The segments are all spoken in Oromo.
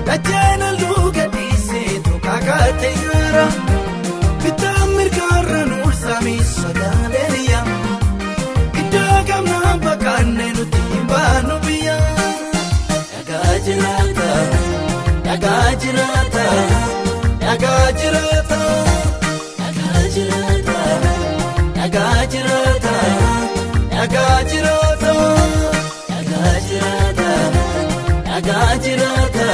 Dachana luga dise tu kakate yara Bitamir karran ursami sadaleria Idagam na bakane nutimba nubiya Yagajirata Yagajirata Yagajirata Yagajirata Yagajirata Yagajirata Yagajirata Yagajirata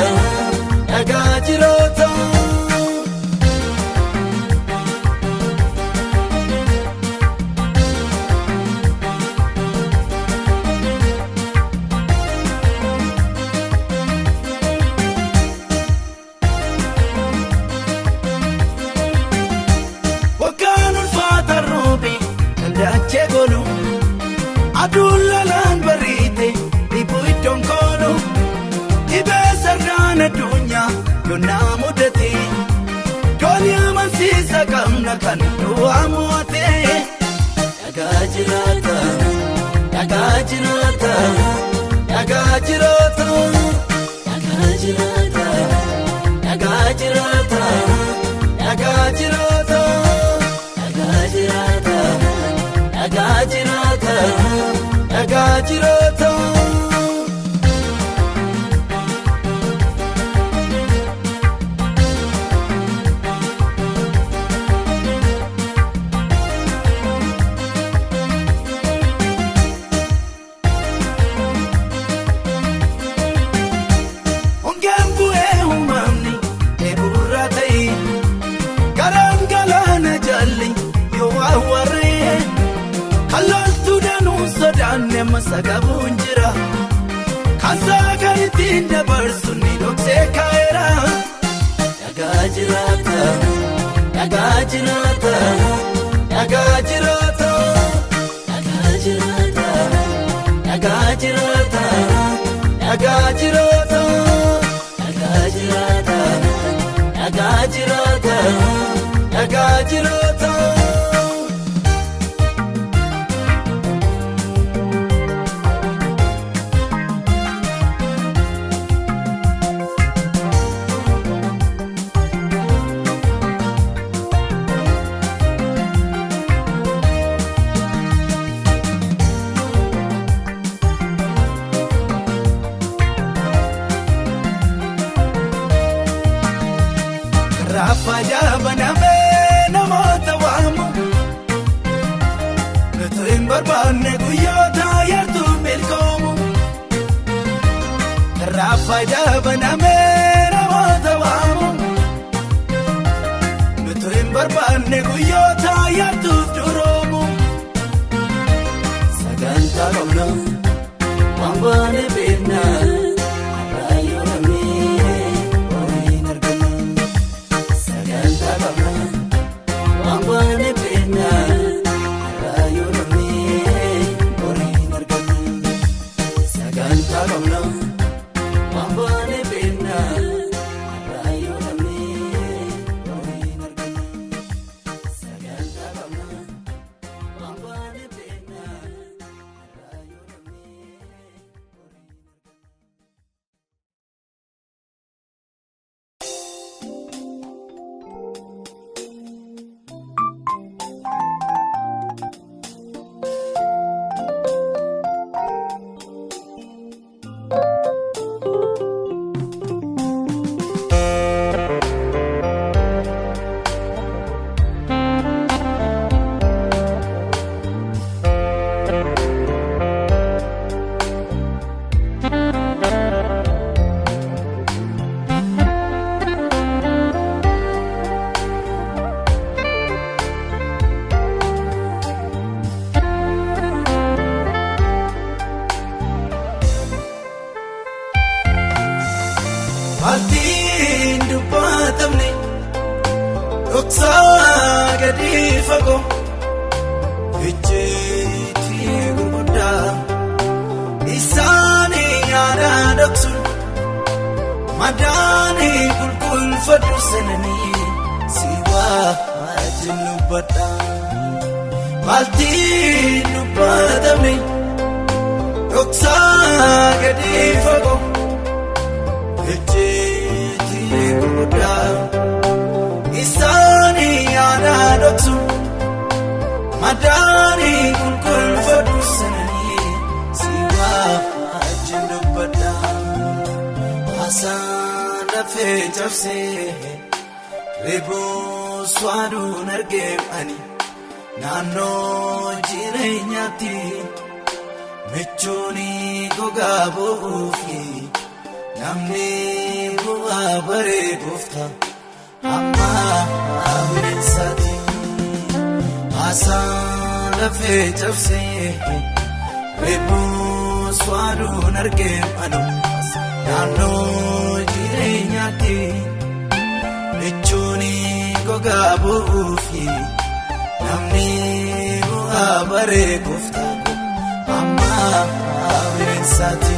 Yagajirata Wakanul fatar rubi Kandache golu Adullalan barite Ibu idong kolu Ibe sardana dunya Yona mudati Dunya mansisa kamna kan Dua muate Yagajirata Yagajirata Yagajirata Yagajirata Yagajirata Yagajirata Yagajirata Yagajirata Yagajirata Masagabun jira Kansa kanitin dabarsun ni dokse kaera Yagajirata Yagajirata Yagajirata Yagajirata Yagajirata Yagajirata Yagajirata Yagajirata Yagajirata Rafaja baname namota wamu Gato imbarbanne guyota yartu milkomu Rafaja baname namota wamu Gato imbarbanne guyota yartu duromu Saganta komna wambane birna Maltiin dubbatamne dhoksaa gadi fagoo ejjeetti gurguddaa isaanii yaada dhoksuun madaanii qulqulfadhu sananii si wajjin dubbadha. Maltiin dubbatamne dhoksaa gadi fagoo ejjeetti gurguddaa isaanii yaada dhoksu madaanii qulqulfadhu sananii si wajjin dubbadha. Haasaan lafee cabsee reeboo swaaduun argee ani naannoo jireenyaatti michuuni gogaa bu'uufi namni bu'aa bareeduuf ta'a amma bineensaati. Haasaan lafee cabsee reeboo swaaduun argee ani naannoo jireenyaatti michuuni gogaa bu'uufi namni bu'aa bareeduuf ta'a amma bineensaati.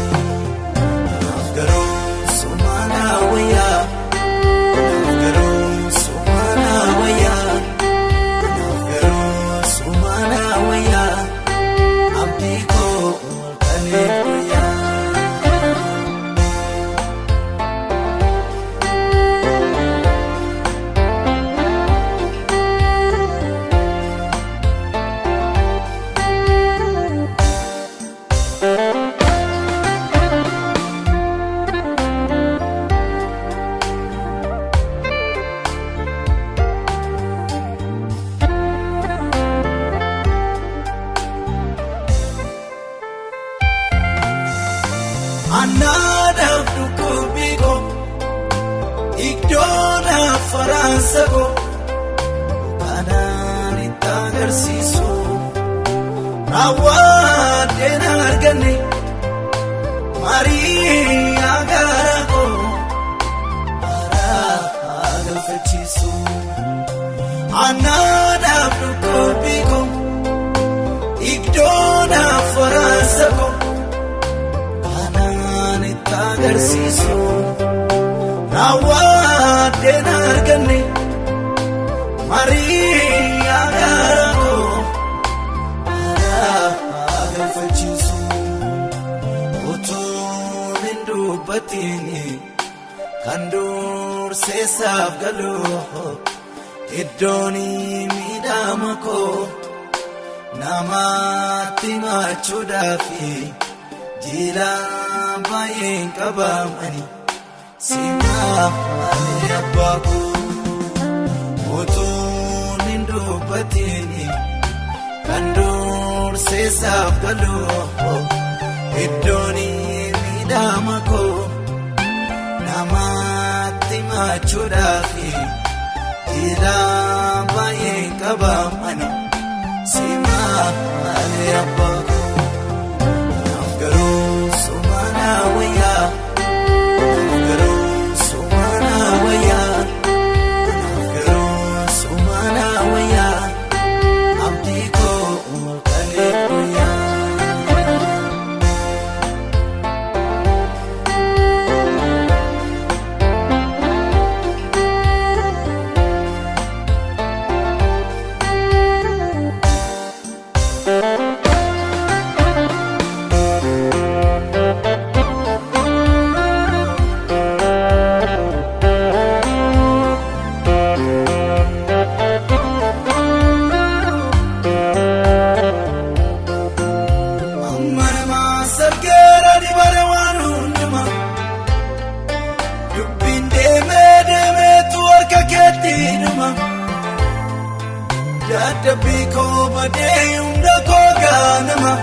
Naaf garuu sumaana wayyaa naaf garuu sumaana wayyaa naaf garuu sumaana wayyaa abdii koo olkalee guyyaa. Anaadhaaf dhukkubbii koo iddoodhaaf faraansa koo kanaan itti agarsiisu raawwaddeen arganne marii agaara koo haraa galfachiisu. Anaadhaaf dhukkubbii koo iddoodhaaf faraansa koo agarsiisu raawwaddeen arganne marii agaara koo haraa galfachiisu. Utuun hin dubbatiin kan durseessaaf galu iddoon miidhama koo namatti machuudhaafi jilaan baay'een qabamani simaanii abbaa koo. Utuun hin dubbatiin kan durseessaaf galu iddoon miidhama koo namatti machuudhaafi jilaan baay'een qabamani simaanii abbaa koo. Naaf garuu sumaana wayyaa naaf garuu sumaana wayyaa naaf garuu sumaana wayyaa abdii koo olkalee guyyaa. Dadhabbii koo badee hunda koo gaanama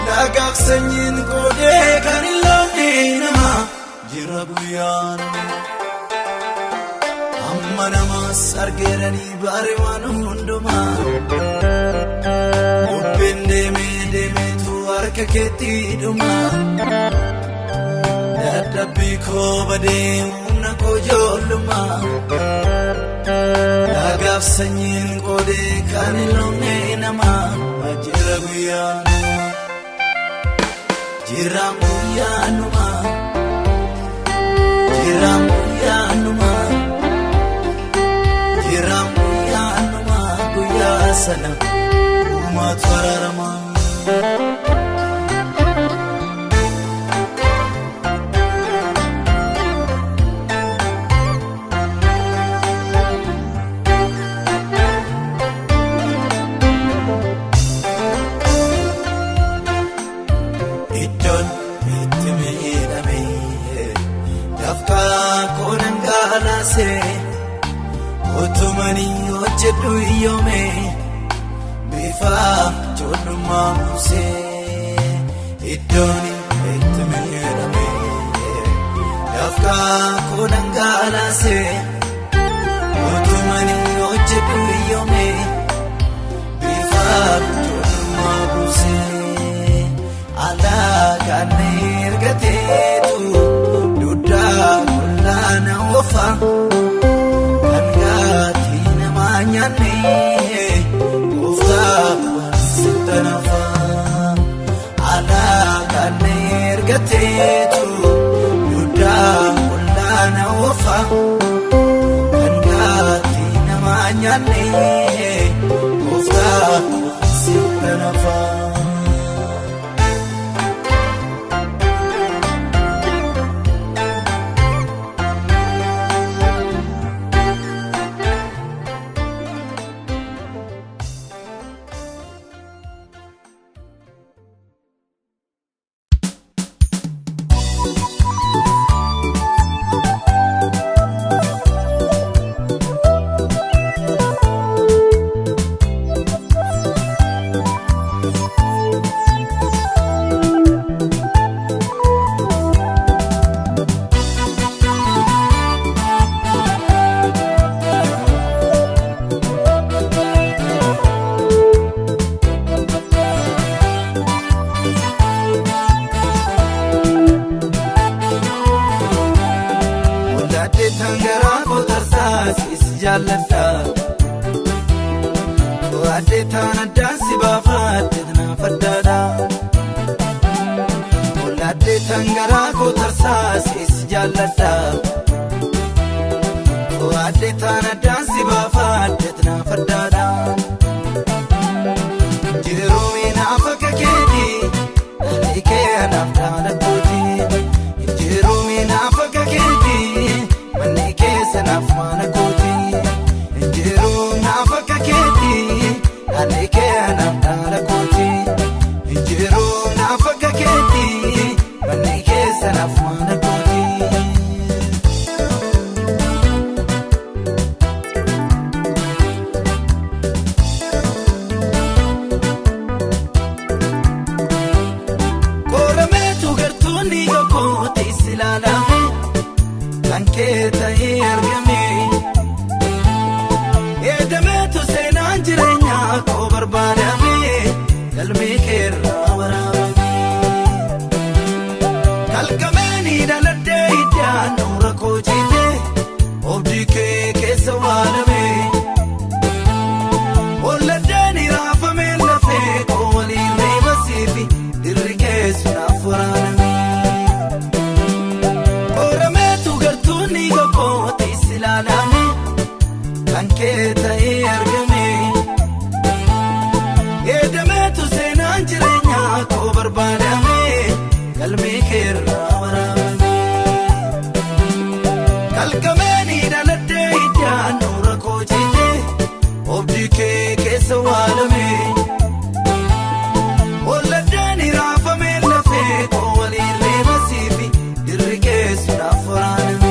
lagaaf sanyiin qoodee kan hin loonne nama jira guyyaan amma namas argeeranii baare waan hundumaa bubbeen deemeetu harka keetti dhuma. Dadhabbii koo badee humna koo ijoollummaa lagaaf sanyiin qoodee kan hin loonne nama jira guyyaanuma jiraan guyyaanuma jiraan guyyaanuma jiraan guyyaanuma guyyaa sana uumaatu araaramaa. gaalaase otumani hojjedhu iyyoome bifa ijoollummaa muusee iddoon itti miidhame dafqaa kudhan gaalaase otumani hojjedhu iyyoome bifa ijoollummaa muusee alaagaan ergateetu duddaa kullaana ofa kan gaatii namaa nyaanne gooftaa wansitta nafa alaagaan ergateetu duddaa kullaana ofa kan gaatii namaa nyaanne gooftaa wansitta nafa. Jaalladha waadee taana daansi baafadde naaf addaadha waadee tangaraa koo tarsaas jaalladha waadee taana daansi baafadde naaf addaadha jiruumi naaf akka keetii ani kee naaf jaalladhuuti jiruumi naaf akka keetii manni keessa naaf maana kooti. Ani keena dhaala kooti injiruu naaf akka keetii manni keessa naaf maana kooti. Koorameetu gartuunni yookooti silaalame kan kee ta'ee argame eedameetu seenaan jireenya koo barbaadame galmee keerraa waraabame kalqameeni dhaladhee iddaan nuura koo jiite obdii kee keessa waalame olladdeeni raafame lafee koo waliin reebasiifi dirri keessu naaf waraaname koorameetu gartuunni gogooti silaalame kan kee ta'ee argame eedameetu seenaan jireenyaa koo barbaadame galmee keerraa waraabame kalqameeni dhaladhee iddaan nuura koo jiite obdii kee keessa waalame olladdeeni raafame lafee koo waliin reebasiifi dirri keessu naaf waraaname.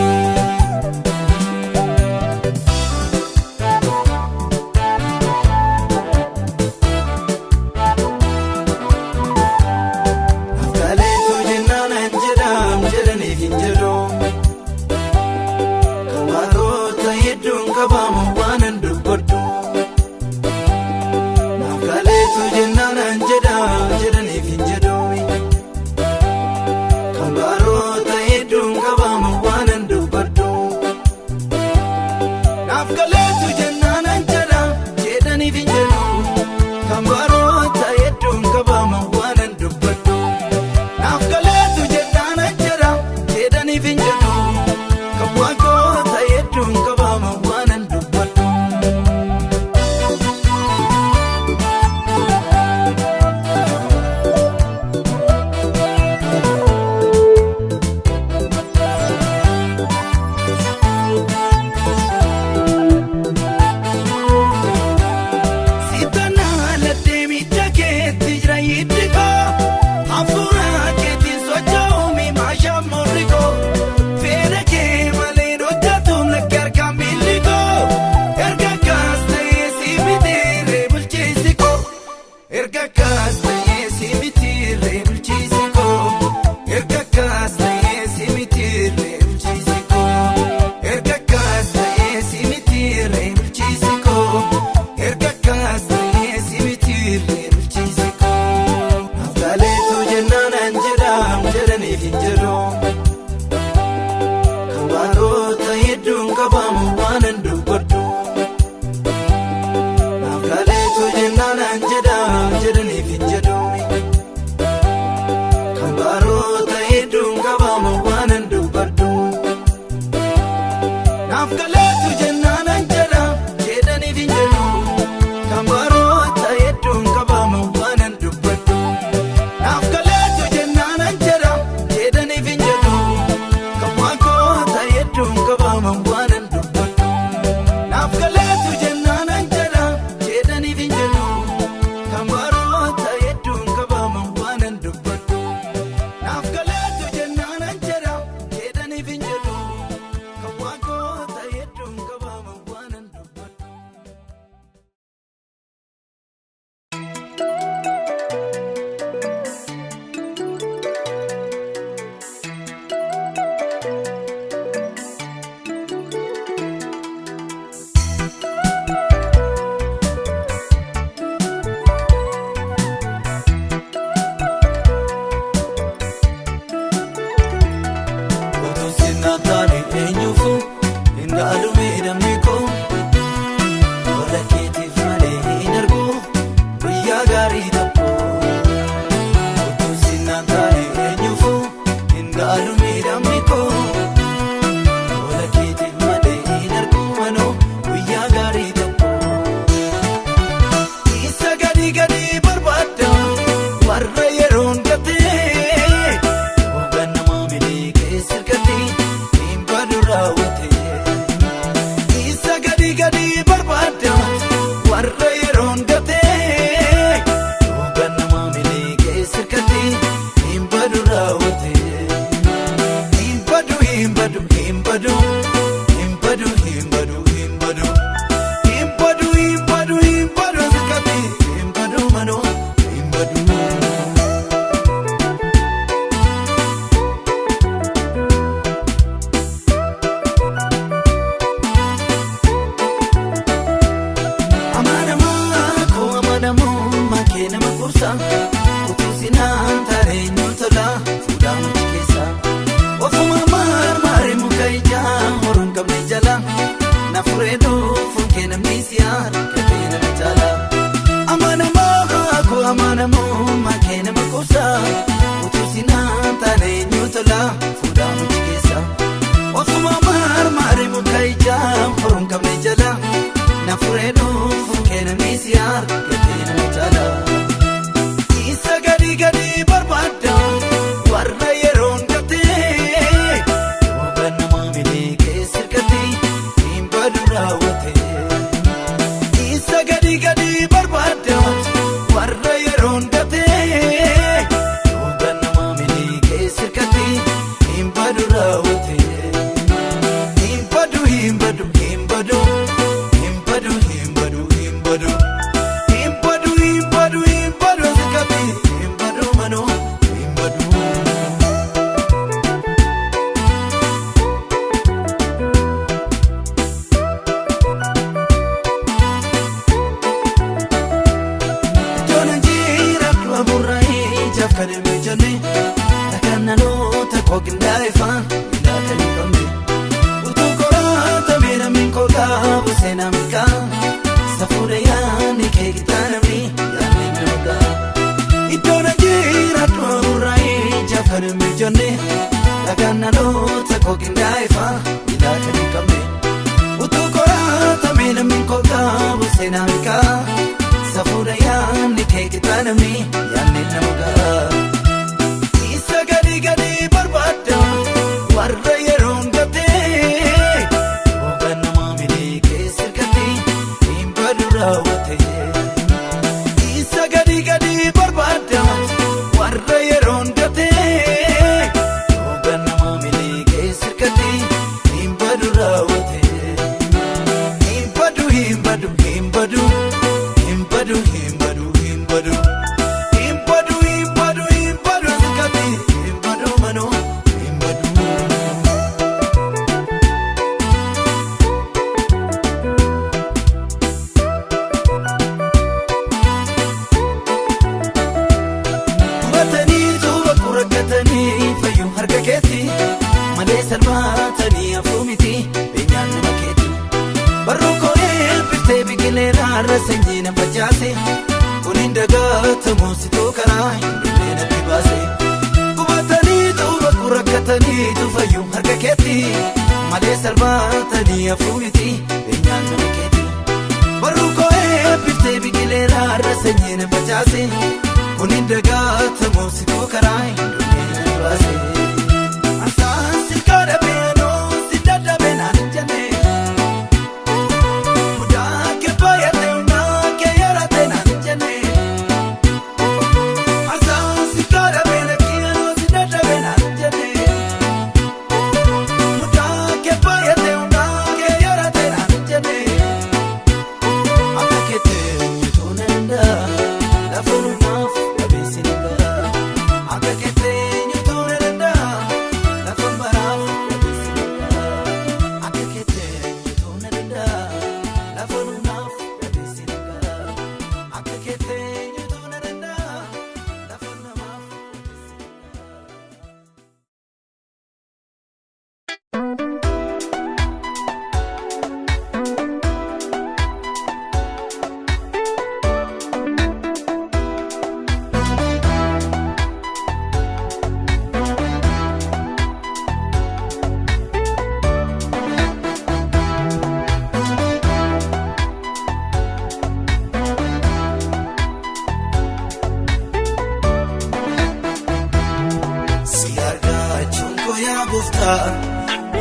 qabamu waan hin dubbadhu. Naaf kaleetu jennaan an jedha jedhaniif hin jedhuumi. Kan baroota hedduun qabamu waan hin dubbadhu. Naaf kaleetu jennaan an jedha jedhaniif hin jedhu. Kan baroota hedduun qabamu waan hin dubbadhu. Naaf kaleetu jennaan an jedha jedhaniif hin jedhu. Kan baroota hedduun qabamu waan hin dubbadhu. Naaf kaleetu jennaan an jedha jedhaniif hin jedhu. Kan baroota hedduun qabamu waan hin dubbadhu. Naaf kaleetu jennaan an jedha jedhaniif hin jedhu. Kan baroota hedduun qabamu waan hin dubbadhu. Otuu sinnaan taane eenyuufu hin dhaalu miidhamni koo. Tola keetiif malee hin argu guyyaa gaarii tokko. Otuu sinnaan taane eenyuufu hin dhaalu miidhamni koo. Tola keetiif malee hin argu manoo guyyaa gaarii tokko. Isa gadi gadi barbaada warra yeroon gatee. Hoogaan namaa miidhee keessa hirkatee hin badu raawwatee. Isa gadi gadi barbaada warra yeroon gatee. Hoogaan namaa miidhee keessa hirkatee hin badu raawwatee. Hin badu hin badu hin badu hin badu hin badu hin badu hin badu hin badu hin badu hirkatee hin badu manoo hin badu. Amanamaa koo amanamummaa kee nama gorsa. Utuu sinaan taane eenyuun tola fuudhaa machi keessa. Ofuma marmaari muka ijaa horuu hin qabne jala. Na furee dhufuun kee namni si harkatee nama jaala. Amanamaa koo amanamummaa kee nama gorsa. Utuu sinaan taane eenyuun tola fuudhaa machi keessa. Ofuma marmaari muka ijaa horuu hin qabne jala. Na furee dhufuun kee namni si harkatee nama jaala. Isa gadi gadi barbaada warra yeroon gatee. Hoogaan namaa miidhee keessa hirkatee hin badu raawwatee. Isa gadi gadi barbaada warra yeroon gatee. Hoogaan namaa miidhee keessa hirkatee hin badu raawwatee. Hin badu hin badu hin badu hin badu hin badu hin badu. Hin badu hin badu hin badu hirkatee hin badu manoo hin badu. Iddoon anjiira du'a burraa'ee ijaaf kan hin mijanne. Dhagaan naannota koo qindaa'eeffaan miidhaa kan hin qabne. Utuu qoraatamee namni koo qaabu seenaa milkaa. Safuudha yaadni kee gitaa namni yaadni nama ga'a. Iddoon anjiira du'a burraa'ee ijaaf kan hin mijanne. Dhagaan naannota koo qindaa'eeffaan miidhaa kan hin qabne. Utuu qoraatamee namni koo qaabu seenaa milkaa. Safuudha yaadni kee gitaa namni yaadni nama ga'a. Isa gadi gadi barbaada warra yeroon gatee. Hoogaan namaa miidhee keessa hirkatee hin badu raawwatee. Isa gadi gadi barbaada warra yeroon gatee. Hoogaan namaa miidhee keessa hirkatee hin badu raawwatee. Hin badu hin badu hin badu hin badu hin badu hin badu. Hin badu hin badu hin badu hirkatee hin badu manoo hin badu. salphaatanii afuu miti beenyaan nama raarra sanyiina facaase kuniin dagaatamu situu karaa hin natti baase qubatanii ta'uu bakku rakkataniitu fayyuu harka keetti malee salphaatanii hafuu miti beenyaan nama keetti barruu koo eebbiftee biqilee raarra sanyiina facaase kuniin dagaatamu situu karaa hin natti baase.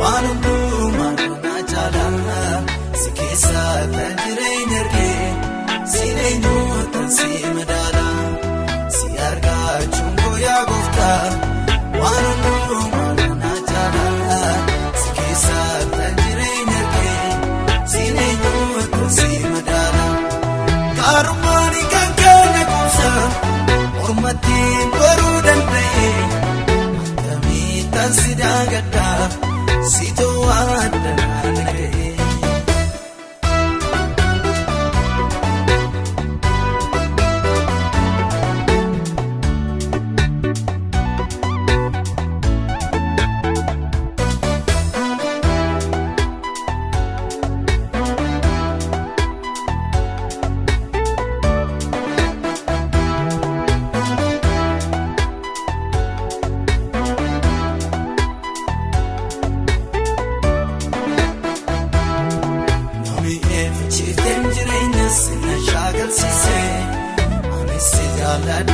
Waan hundumaa doonaa jaalala si keessaa kan jireenya ergee si eenyuutan si madaala si argachuun koo yaa gooftaa. Waan hundumaa doonaa jaalala si keessaa kan jireenya ergee si eenyuutan si madaala gaarummaan kan keenya kuusa mormattiin baruu danda'e akkamiittan si daagadda. Sito adda naanna'ee.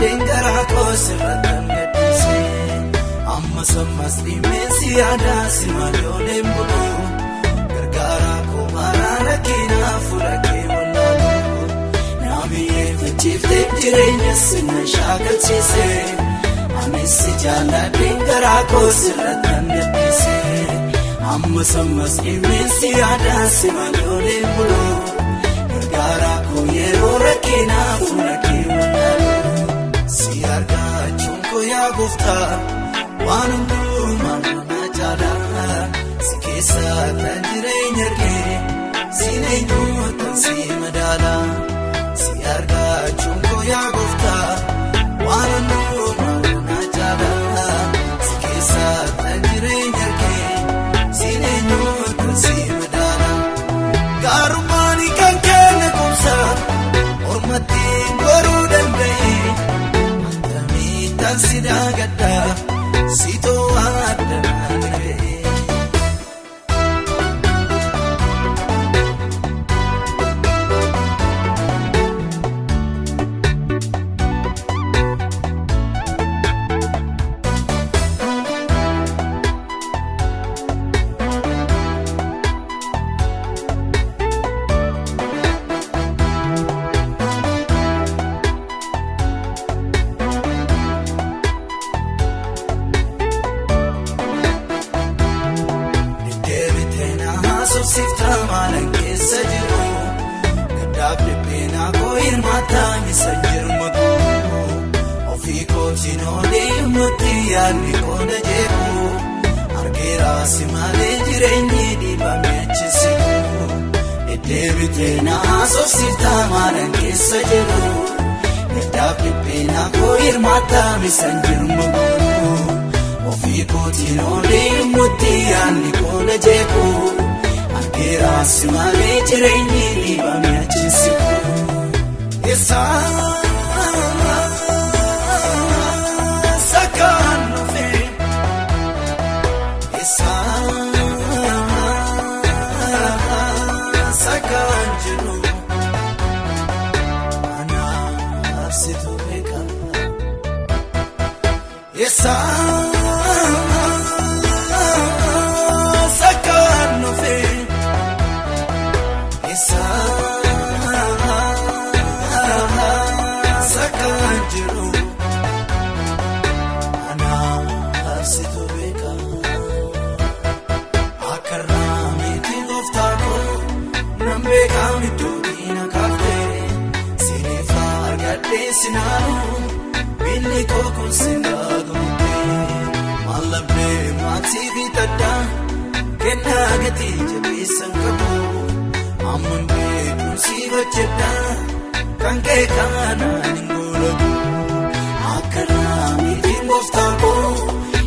Dengaraa koosirratan gadhiisee amma sammas dhimmeessi aadaa si malooleen buluu gargaaraa koo maraara keenaa fuula kee wallaaluu naamiyee fichiiftee jireenya sinna shaakalchiisee amessi jaalladheen garaa koosirratan gadhiisee amma sammas dhimmeessi aadaa si malooleen buluu gargaaraa koo yeroo rakkinaa fuula kee wallaaluu. Si argachuun koo yaa gooftaa waan hundumaa doonaa jaalala si keessaa kan jireenya ergee si eenyuutan si madaala si argachuun koo yaa gooftaa waan hundumaa doonaa jaalala si keessaa kan jireenya ergee si eenyuutan si madaala gaarummaan kan keenya kuusa mormattiin baruu danda'e. Si daagadda sitoo adda naanna'ee. Siftaa maalan keessa jiru gaddaaf dhibbeenaa koo hirmaataa misa jirma koo ofii kootiin oolee murtii yaadni koona jeeku argeeraa si malee jireenyi dhiibame achisiku deddeebitee na haasofsiiftaa maalan keessa jiru gaddaaf dhibbeenaa koo hirmaataa misa jirma koo ofii kootiin oolee murtii yaadni koona jeeku. Geeraasi malee jireenyi dhiibame achisiku. Esa sakan nufe Esa sakan jiru Ana absitu beka Esa sakan nufe Esa jiru ana absitu beka akarami tingoftako nambeka mitudina kafte sinifa gadde sinalu billi kokun sinagumte malabne mativi tadda kenna gati jabisan kabu amambe kunsiva chedda kanke kana ningulabu akarami tingoftako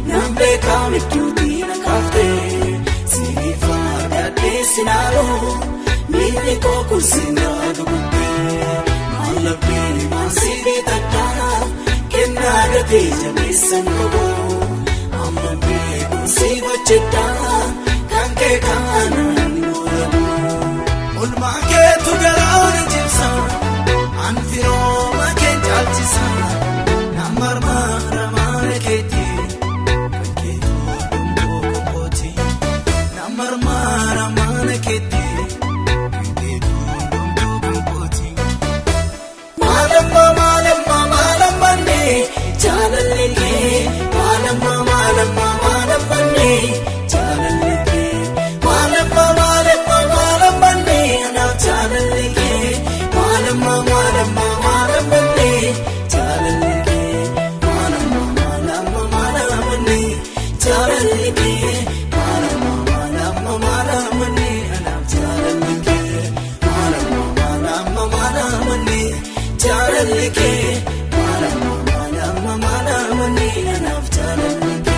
nambeka mitudina kafte sinifa gadde sinalu billi kokun sinagumte malabne mativi tadda kenna gati jabisan kabu amambe kunsiva chedda kanke kana ningulabu ulma ke tu garaan jibsa Anfiro maken jalchisa Namar mara mara keti Kanketu dumbo kopoti Namar mara mara keti Kanketu dumbo kopoti Malamma malamma malamma ne Chalalike Malamma malamma malamma ne Chalalike Malamma malamma malamma ne Ana chalalike Malamma malamma malamma ne chalalike Malamma malamma malamma ne chalalike Malamma malamma malamma ne anam chalalike Malamma malamma malamma ne chalalike Malamma malamma malamma ne anam chalalike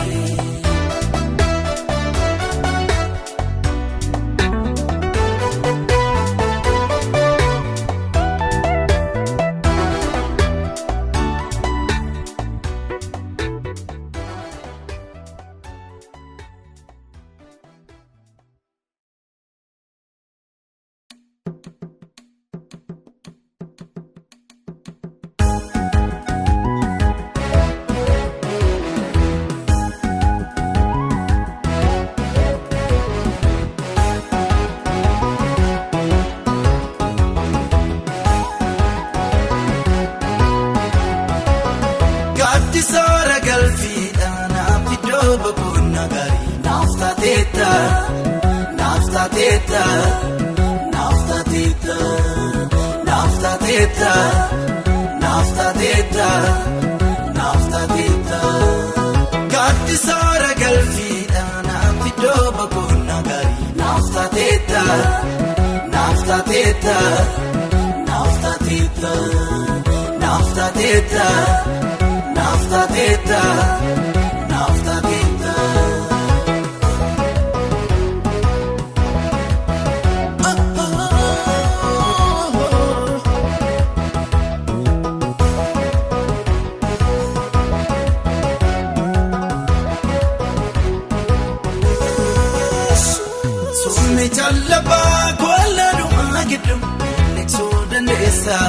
Sara galfida na fido bakuna gari nafta teta nafta teta nafta teta nafta teta nafta teta nafta teta gatti sara galfida na fido bakuna gari nafta teta nafta teta nafta teta nafta teta Nafta teta, nafta teta Summi challaba kolla duma gidum Nekso dandesa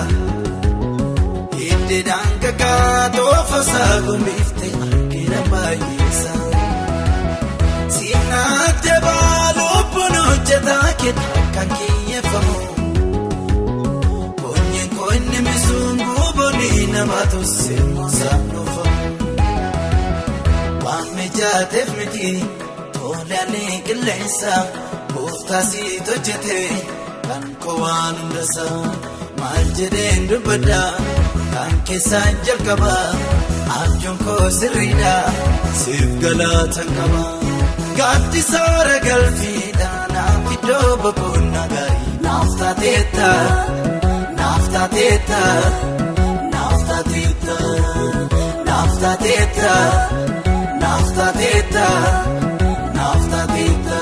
Danga ka tofa sago mifte akira bayisa Sina te balu puno jeta ke kankiye famo Konye misungu bonina matu semo sabno famo Wame jatef miti tole ane kilesa Bufta si tojete kan kowan undasa Maljede ndubada Kanke sanjal kaba Arjun ko sirrida Sif galatan kaba Gatti sara galfida Na fido bakuna gari Nafta teta Nafta teta Nafta teta Nafta teta Nafta teta Nafta teta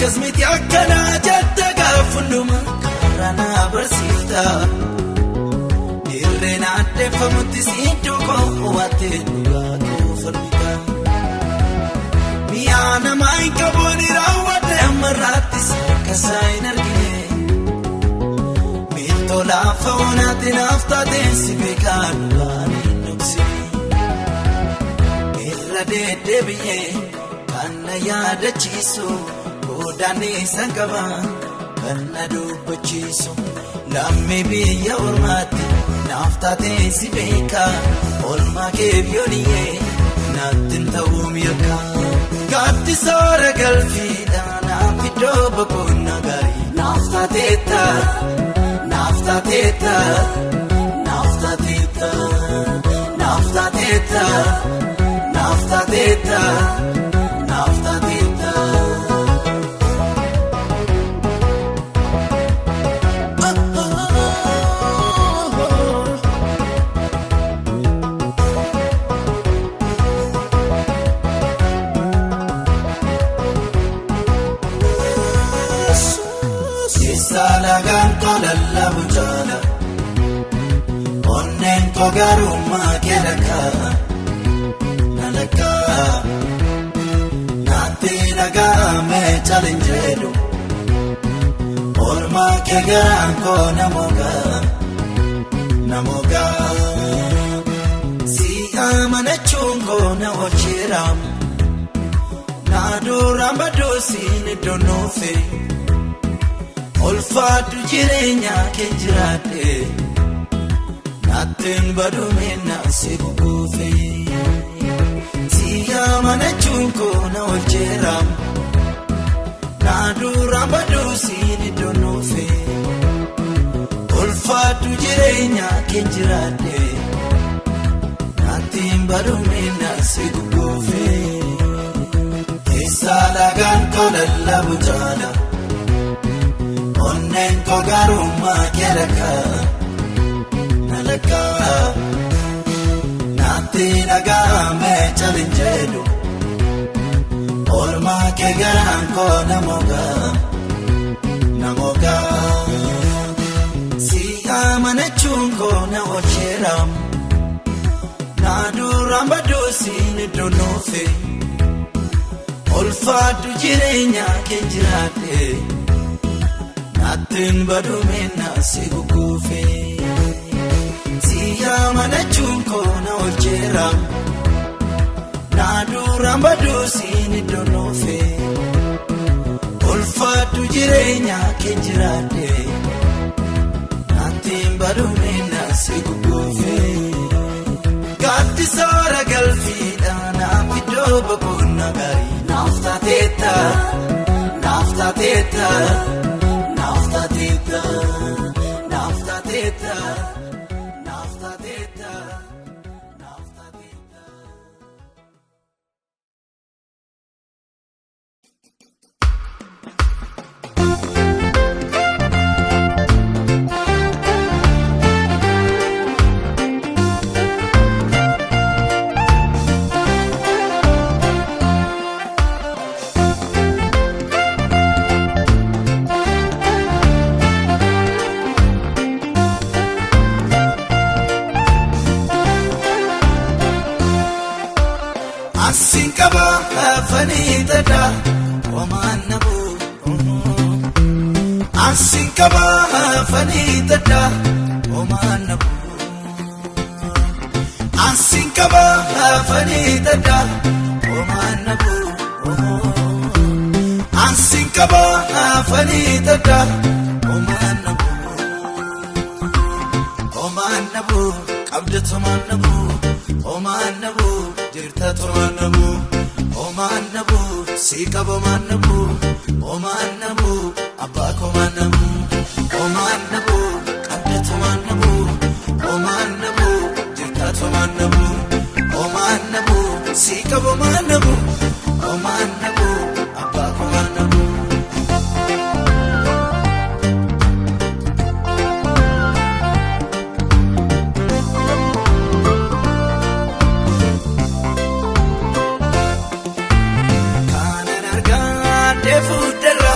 akkasmiti akkana jette gaafunduma karana barsiifta dirreen addeeffamutti sidduu koo waattee dhugaa koo falmita miyaa namaa hin qabuun raawwadde ammarraattis akkasaa hin argine miiltolaafa oonaatti naaf taateen si beekaa dhugaan hin dhoksine irra deddeebi'ee kan na yaadachiisu godaanee sangaba kan na dubbachiisu lammii biyya ormaatti naaf taatee si beekaa olmaa keebyooniyee naattin ta'uu mi'aka gaaddisoora galfiidha naaf iddoo boqonnaa gaarii naaf taateetta naaf taateetta naaf taateetta naaf taateetta naaf taateetta naaf taateetta. Salagaan kolalla bujala onneen kogarummaa kelaka nalaka naatti nagaame chalinjeedu olmaa kegaraan koo namoga si amanachuun koo na ochiram na duraan baduusin iddoon nuufe olfaatu jireenya kee jiraate naattiin baduumina si bukuufe si amanachuun koo na ochiram na duraan baduusin iddoon nuufe olfaatu jireenya kee jiraate naattiin baduumina si bukuufe keessa lagaan kolalla bujala onneen kogarummaa kelaka nalaka naatti nagaame chalinjeedu olmaa kegaraan koo namoga si amanachuun koo na ochiram na duraan baduusin iddoon nuufe olfaatu jireenya kee jiraate naattiin baduumina si bukuufe si amanachuun koo na ochiram na duraan baduusin iddoon nuufe olfaatu jireenya kee jiraate naattiin baduumina si bukuufe gaaddisoora galfiidha naaf iddoo boqonnaa gaarii naaf taateetta naaf taateetta. Naftateta, naftateta, naftateta, naftateta. Asinkaba fanidada omanabu asinkaba fanidada omanabu asinkaba fanidada omanabu asinkaba fanidada omanabu qabdatu omanabu omanabu jirta omanabu omanabu sikabo omanabu omanabu abako omanabu omanabu qabdatu omanabu omanabu jirta omanabu omanabu sikabo omanabu omanabu abako omanabu. Fuudhera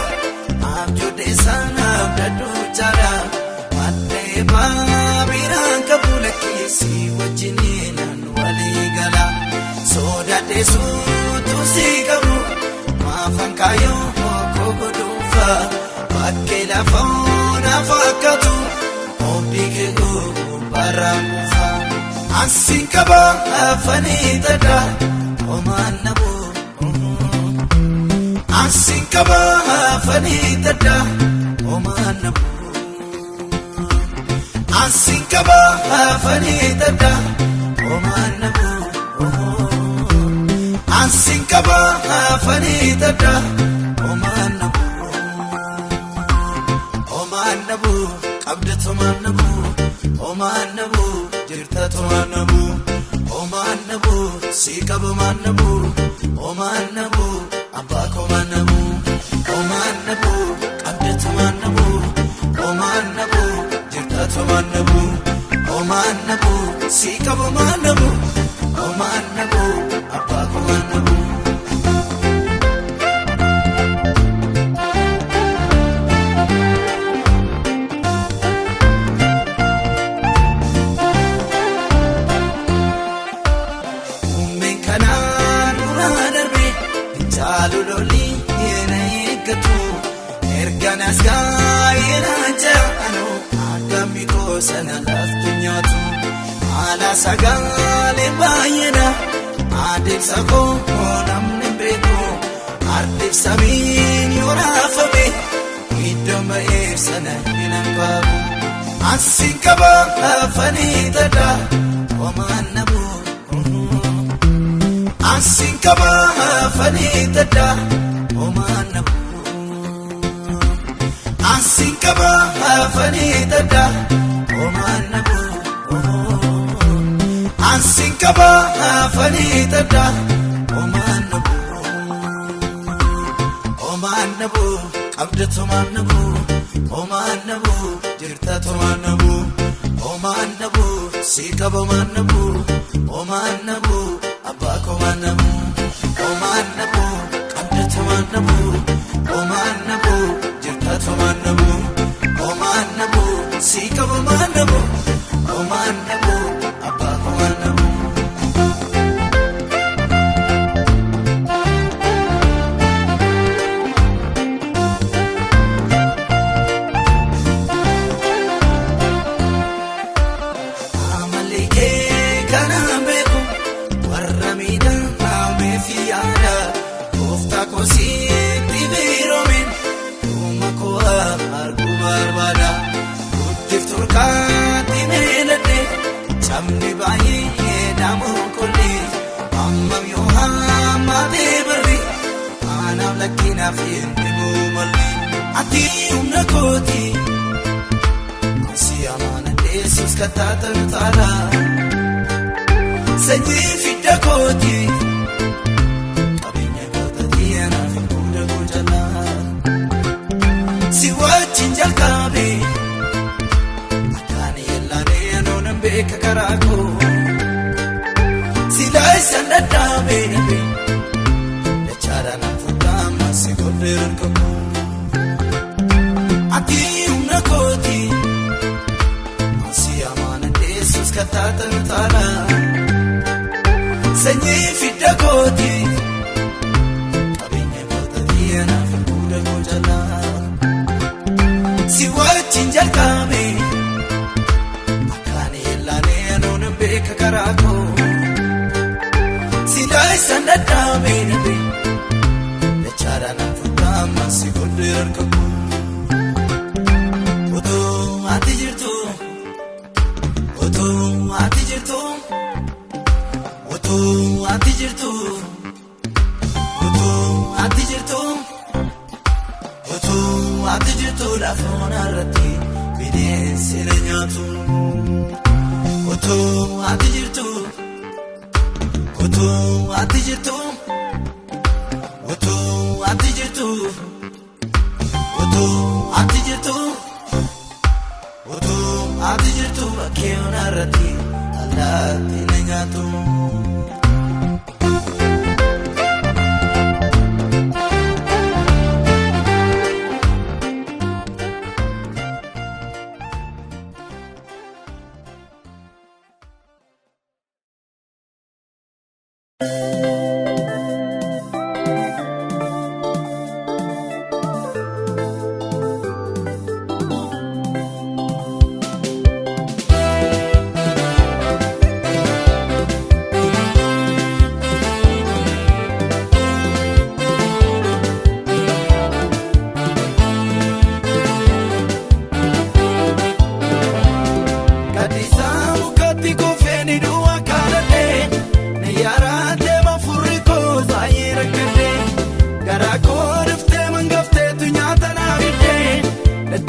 si wajjininan walii gala sodaadheessuutu si qabu maafan kaayoo koo godhuufa bakkee lafoon fakkaatu obdii kee baraan buufa ansiin qaba afanii tadha homaan nabu ansiin qaba afanii tadha homaan nabu ansiin qaba afanii tadha homaan nabu ansiin qaba afanii tadha homaan nabu qabda tomaan nabu homaan nabu jirta tomaan nabu homaan nabu si qaba maan nabu homaan nabu abbaa komaan nabu homaan nabu qabda tomaan nabu homaan nabu jirta tomaan nabu homaan nabu si qaba maan nabu homaan nabu abbaa komaan nabu Lololi yena eeggatu erganas gaa'eera ja'anu akkami goosana lafti nyaatu haala sagaalee baay'eedha adeemsa koo namni beeku ardeemsa miin yoo raafame iddoo ba'eef sana hin hanqaabu ansiin qaba afanii tadha homaan nabu ansiin qaba afanii tadha homaan nabu ansiin qaba afanii tadha homaan nabu ansiin qaba afanii tadha homaan nabu homaan nabu qabda tomaan nabu homaan nabu jirta tomaan nabu homaan nabu si qaba homaan nabu homaan nabu abbaa komaan nabu homaan nabu qabda tomaan nabu homaan nabu jirta tomaan nabu homaan nabu si qaba homaan nabu homaan nabu abbaa komaan nabu Turkaati meeladhe sabni baay'ee namoo kolli amma yoo hammatee barri anaaf lakkinaaf hindhibuu malli ati humna kooti si amaana deessus kattaatan taala sanyii fidda kooti qabeenya kootatti anaaf hin fuudha gojalaa si wajjin jalqabe Beka karako silai sandadame nabe lechara na futama si goder kako ati umna koti si amana desus katata tala sanyi fidda koti abinye kota diana fuda gojala si wajin jalkame Beka karako silai sandadame nabe lechara na futama si goder kako oto ati jirtu oto ati jirtu oto ati jirtu oto ati jirtu oto ati jirtu lafona rati bineensi na nyaatu Oto ati jirtu Oto ati jirtu Oto ati jirtu Oto ati jirtu Oto ati jirtu bakkee onarratti allaatti na nyaatu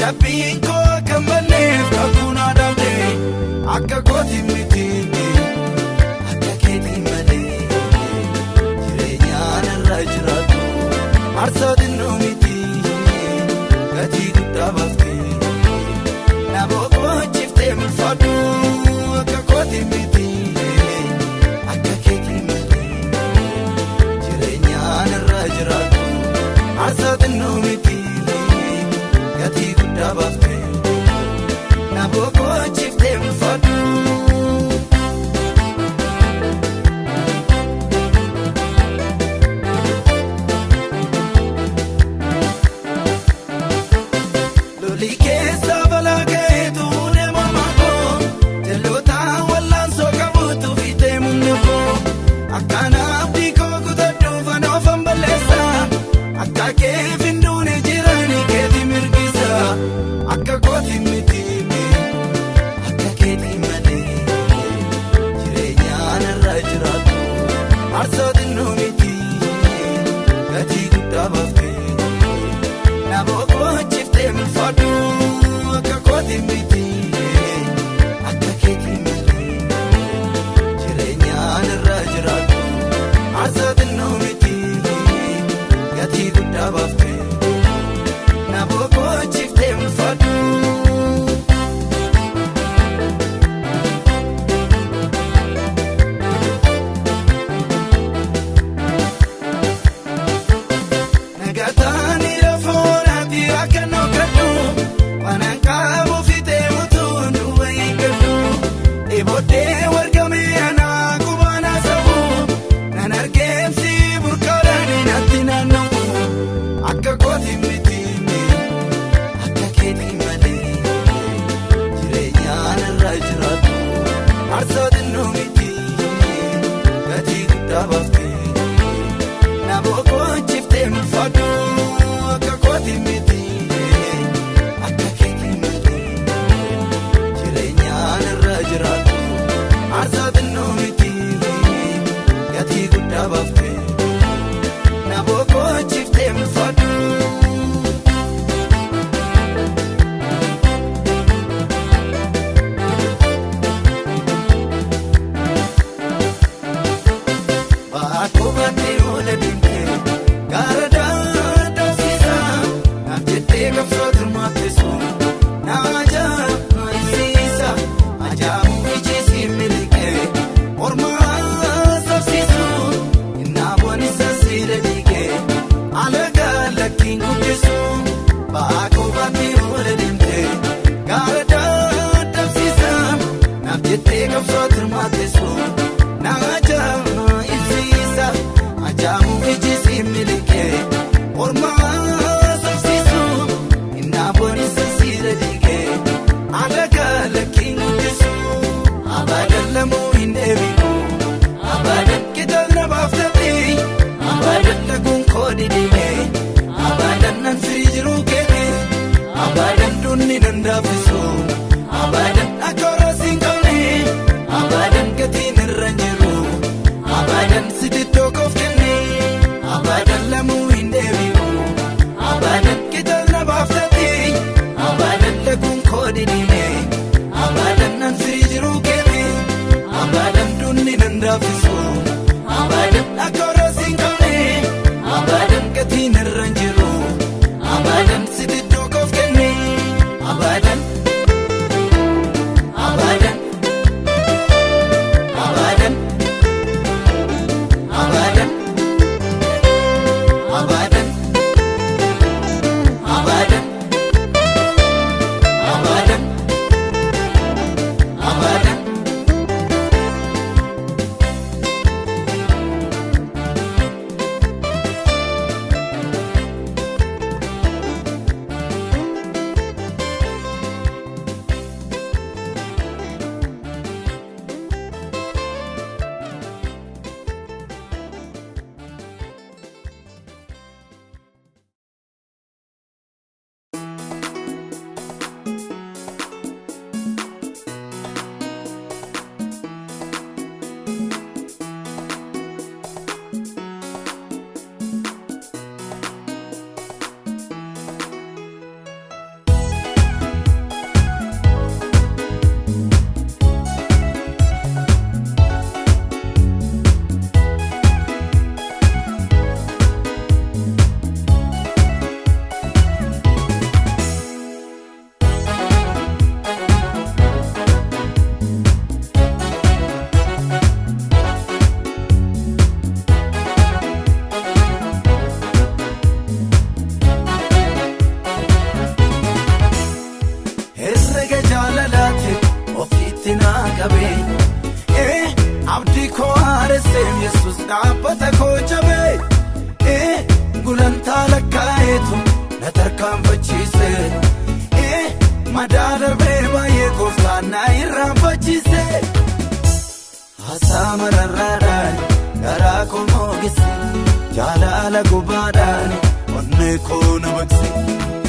Dadhabbiin koo kan banneef kakkuun aadaamne akka kooti miti akka keetii malee jireenyaan irra jiraatu aarsaa xinnoo miti gatii guddaa baaftee na boqochiiftee mul'adhu akka kooti miti akka keetii malee jireenyaan irra jiraatu aarsaa xinnoo miti gatii guddaa baaftee na boqochiiftee mul'adhu. Lolii keessa balaa ga'eetu deemaa maakoo jalloota wallaansoo qabuutu fiitee mumne koo akkanaaf diikoo kutadhu fanoofan balleessa akka keef hin duune jiranii keeti mirgisa akka kooti miti akka keetii malee jireenyaan irra jiraatu aarsaa xinnoo miti gatii guddaa baaftee na boqochiiftee mul'adhu akka kooti miti akka keetii malee jireenyaan irra jiraatu aarsaa xinnoo miti gatii guddaa baaftee na boqochiiftee mul'adhu. Nagataani lafoonaati akka nookadhu wanaan qabu fitee mutuun duwwaa eeggadhu dheebodhee wargamee anaa qubaanaa sabu nan argeemsi burqaadhaanii natti naanna'u akka kooti miti akka keetii malee jireenyaan irra jiraatu aarsaa xinnoo miti gatii guddaa baaftee na boqochiiftee mul'adhu akka kooti miti akka keetii malee jireenyaan irra jiraatu aarsaa xinnoo miti gatii guddaa baaftee na boqochiiftee mul'adhu. Baakoo baatee oola deemtee gaara daandofsiisaa naaf jettee qabsoo turmaatteessu na ajaa'ibsiisa ajaa'ibu iji si miliqee mormaa sabsiisu innaa boonisa siila dhiigee alagaa lakkiin guddisu baakoo baatee oola deemtee gaara daandofsiisaa naaf jettee qabsoo turmaatteessu na ajaa'ibsiisa ajaa'ibu iji si miliqee mormaa sabsiisu innaa boonisa siila dhiigee alagaa lakkiin guddisu abaadan lamuu hin deebi'u abaadan kitaabna baaftatti abaadan laguun koo didhimee abaadan nan firii jiruu keeti abaadan duunni dandaafisu abaadan akka horaasiin qabne abaadan gatiin irra hin jiru abaadan sitittoo koof kenne abaadan lamuu hin deebi'u abaadan kitaabna baaftatti abaadan laguun koo didhimee abaadan nan firii jiruu keeti abaadan duunni dandaafisu abaadan akka horaasiin qabne abaadan gatiin irra hin jiru abaadan sitittoo koof kenne abaadan. jaalala gubaadhaani onnee koo na baqse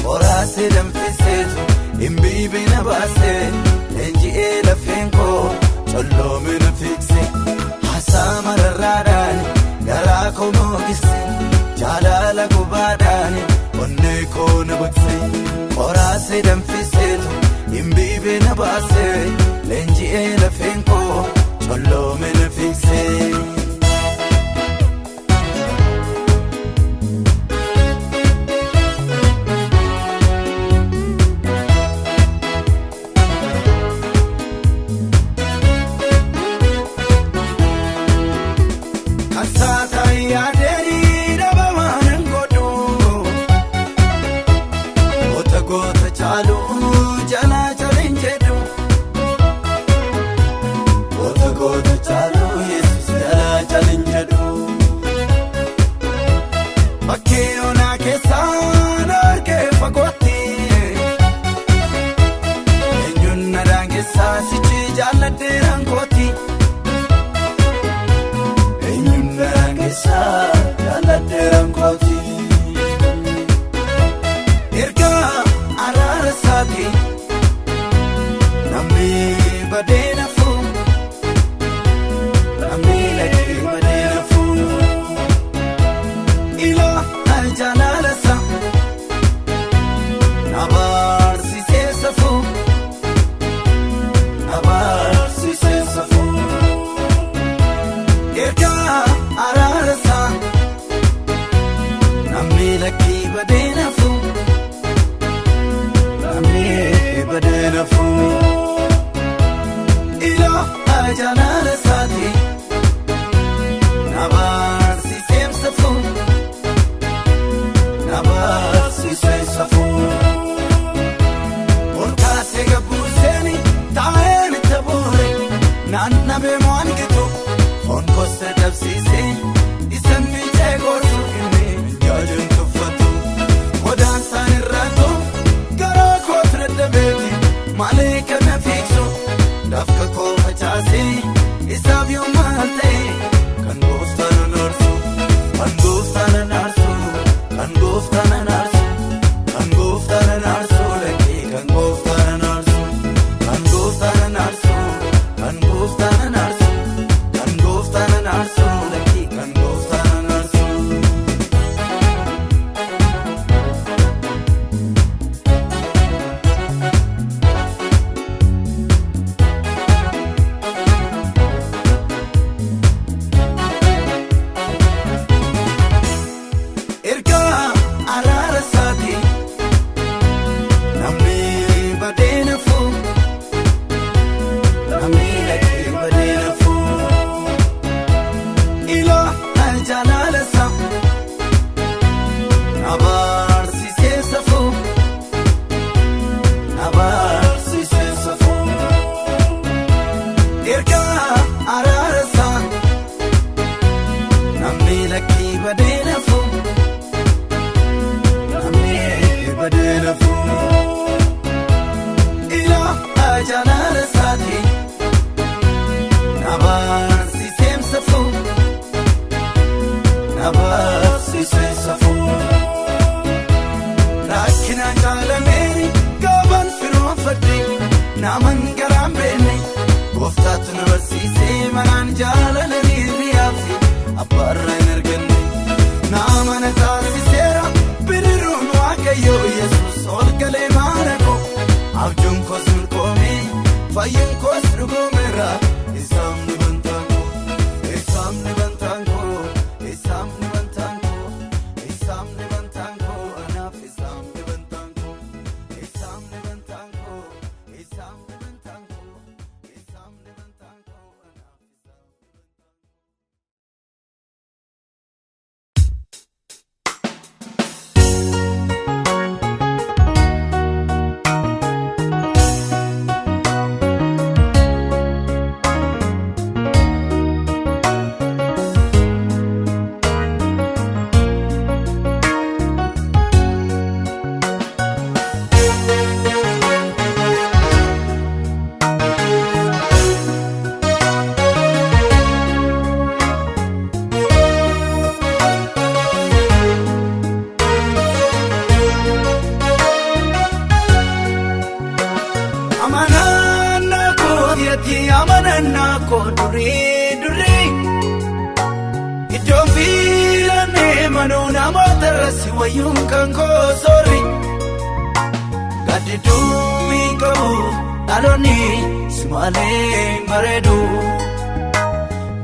qoraasee danfiseetu himbiibii na baase leenji'ee lafeen koo colloome na fiigse haasaa mararraadhaani garaa koo moogise jaalala gubaadhaani onnee koo na baqse qoraasee danfiseetu himbiibii na baase leenji'ee lafeen koo colloome na fiigse. si wayyuun kan koo sorry gaddiduu hin qabu dhaloonni si malee bareedu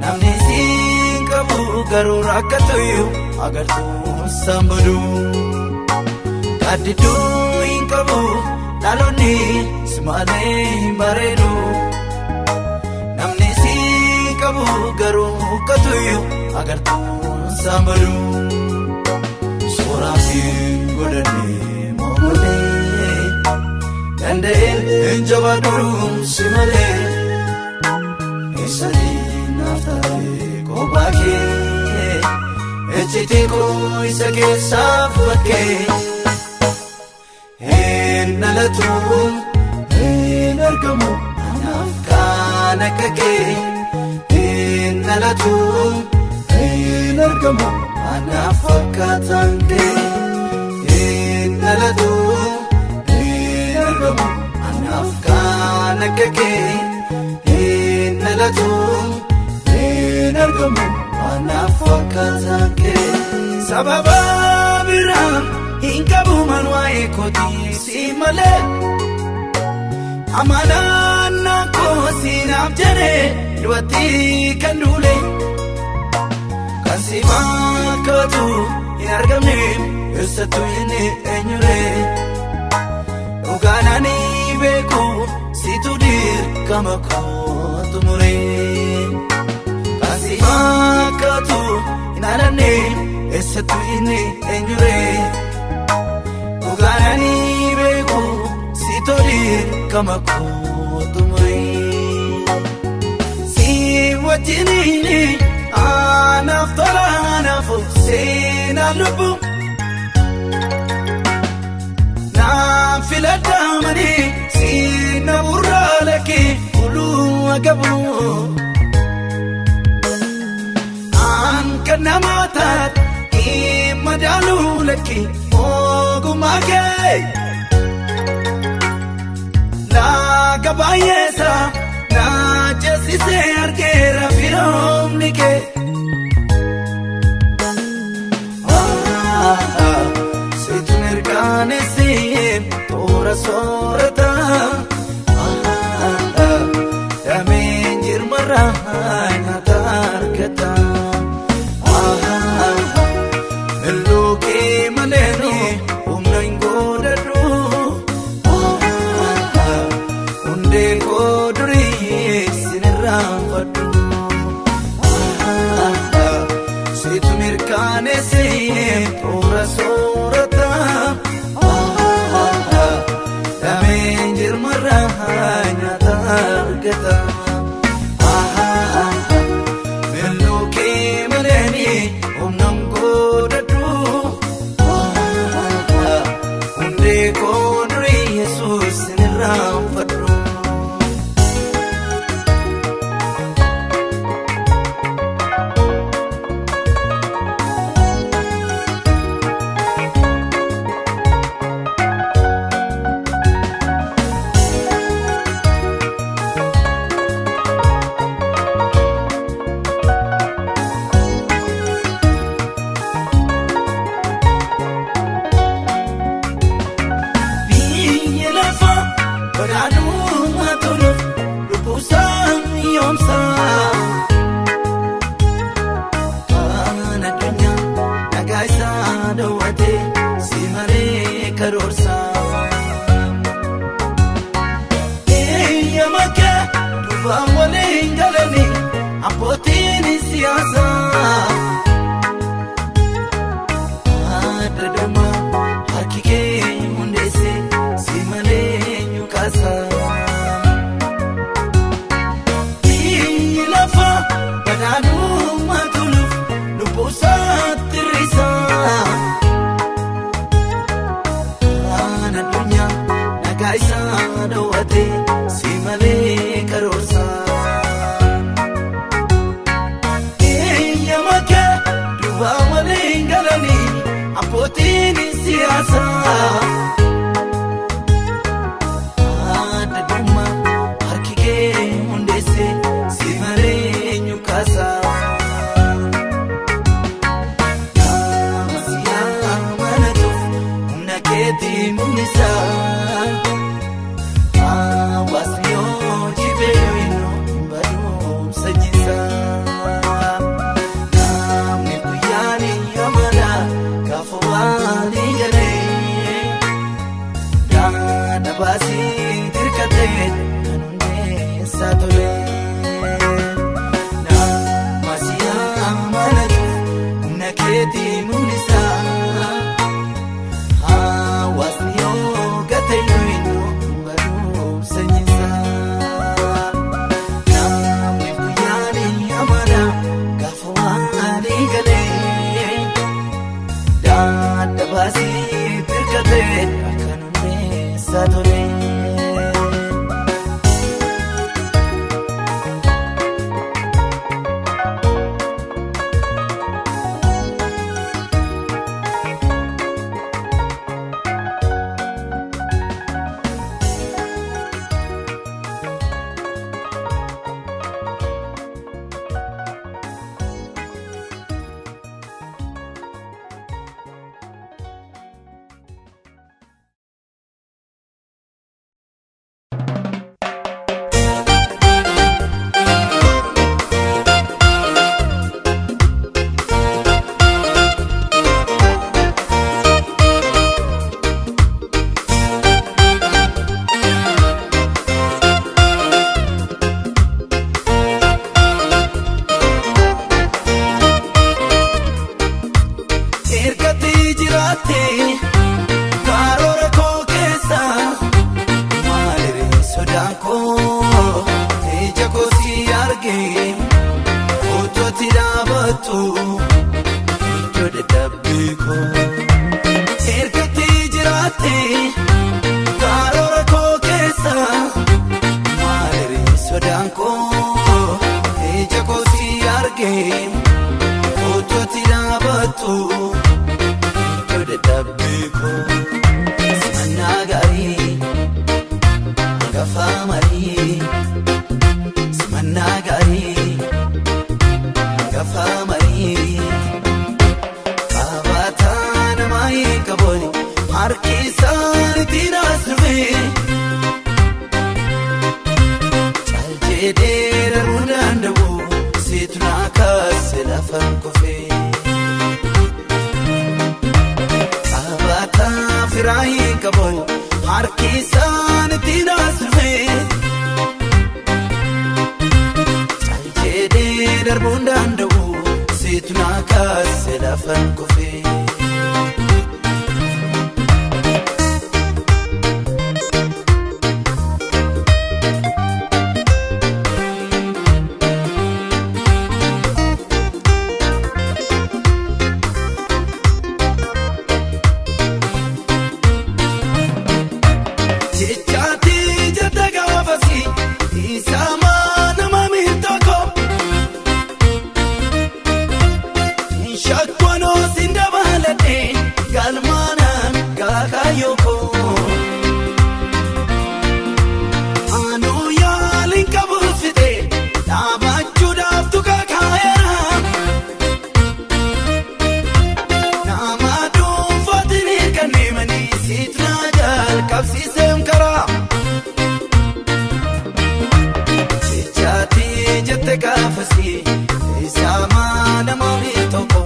namni si hin qabu garuu rakkatuyyuu agartuu sambadu gaddiduu hin qabu dhaloonni si malee bareedu namni si hin qabu garuu rakkatuyyuu agartuu sambadu sooraatiin godhannee moolee danda'een hinjabadhuun si malee eessanii naaf ta'ee kophaa kee ejjitii koo isa keessaaf bakkee hin dhalatu hin argamu anaaf kan akka kee hin dhalatu hin argamu anaaf fakkaatan kee hin dhalatu hin argamu anaaf kan akka kee hin dhalatu hin argamu anaaf fakkaatan kee sababa biraa hin qabu man waa'ee kootii si malee amanaan naakoo siinaaf jedhee dubartii kan duule kan si fakkaatu hin argamne eessattuu inni eenyuree dhugaanani beeku situ dirqama koo tumuree kan si fakkaatu hin argamne eessattuu inni eenyuree dhugaanani beeku situ dirqama koo tumuree si wajjiniini anaaf tola anaaf seenaa lubbu naaf filadhamanii siina burraa lakkee uluu agabu aan kan namaa taat hin madaaluu lakkee ogummaa kee laaga baay'eesaa naa ceesisee argeera firoomni kee situ mirkaneessee toora soorata dameen jirmarraa nyaata argata illuu kee maleeni humna hin godhadhu hundee koo durii sinirraanfadhu situ mirkaneessee toora soorata dameen jirmarraa nyaata argata illuu kee maleeni humna hin godhadhu hundee koo durii yesuus sinirraanfadhu badhaadhummaa toluuf lubbuusaan yoomsaa kan addunyaa nagaa isaa dawwatee si malee karoorsaa eeyyama kee duubaan waliin galanii abbootiin siyaasaa adda dammaa harki kee hundeessee si malee biyyi lafa badhaadhummaa toluuf lubbuusaatti risaa kan addunyaa nagaa isaa dawwatee si malee karoorsaa eeyyama kee duubaan waliin galanii abbootiin siyaasaa Nama siyaa keetii mul'isa hawaasni yoo jibee yoo inni barumsa jisa namni guyyaan amala gaafa waalii galee daandii baasii dirqatee kan hundeessaa tole. Keetii mul'isa hawaasni yoo gate yoo inni barumsa jisa namni guyyaan amala gaafa waalii galee daandii baasii dirqatee kan hundeessaa tole. Karoora koo keessa maaliif sodaan koo ija koo si argee utuutti dhaabattu iddoo dadhabbii koo ergatti jiraatte karoora koo keessa maaliif sodaan koo ija koo si argee utuutti dhaabattu. Dabbiko simannaa gaarii hangafa marii simannaa gaarii hangafa marii qabataa namaa eegabooni harki isaan ittiin asirree caljedhee darbuu danda'u siitu naa kaase lafaan kofee. Firaayi qaboon harki isaan ittiin asirree caljedhee darbuu danda'u siitu naa kaase lafaan kofee. Gaafasi isaamaa namoonni tokko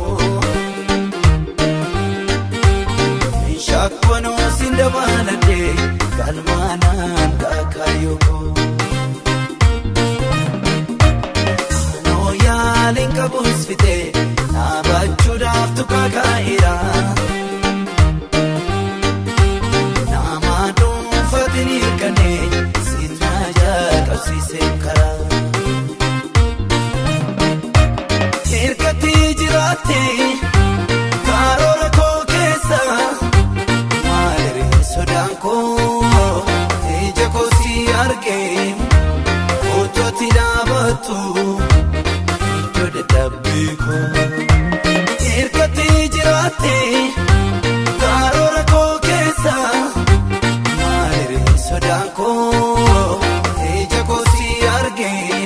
shaakwanoo siin dabalatee galmaanaan kaakaayoo anoo yaaliin qabuus fitee dhaabachuudhaaf tukaakaa'eera nama dhuunfaatiin hirkannee siin naajaa qabsiisee karaa. Ergatti jiraatte karoora koo keessa maaliif sodaan koo ija koo si argee utuutti dhaabattu iddoo dadhabbii koo. Ergatti jiraatte karoora koo keessa maaliif sodaan koo ija koo si argee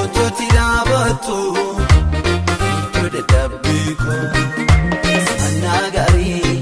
utuutti dhaabattu. Dabbiko simannaa gaarii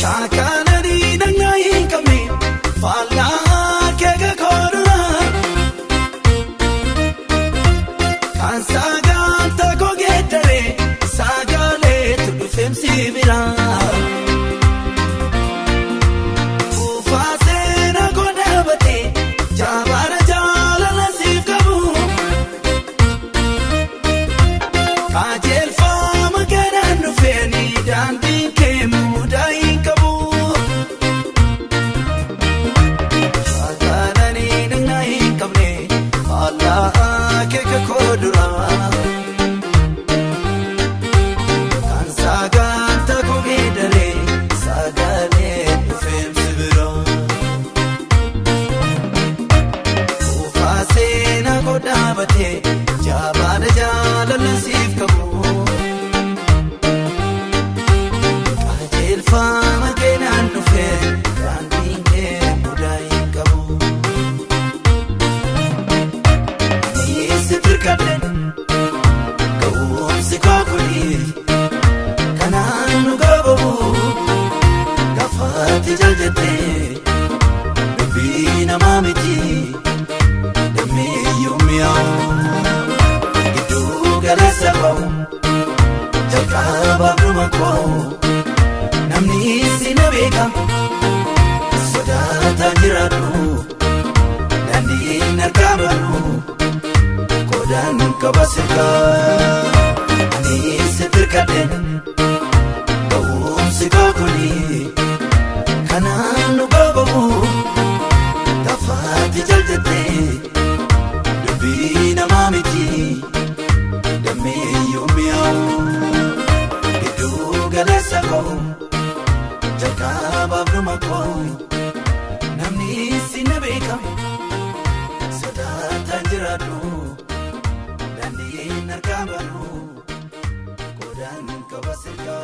Shaakalani nangai kami falla kega korura kan saganta kogedare sagale tu femsi bira ufasena godabate jabara jalala sikabu kajel fama kenan feni dandi kemu dai kodura kan saganta kogedare sagale fem sibira ufasena godabate jabana jalala sifkabu ajel fama kenan nufe randinge mudai kabu kablen kawum sikakuli kananu gabu gafati jaljete bina mamiti demi yumya itu galasa bau jakaba rumako namni sinabeka sodata jiradu dandi narkabaru dan kabasika ani seterkaden kawum sikakuli kananu gabu tafati jaljate dubina mamiti dami yumiyau itu galasako jakaba brumako namni sinabeka sadata jiradu narkabaru kodan kabasika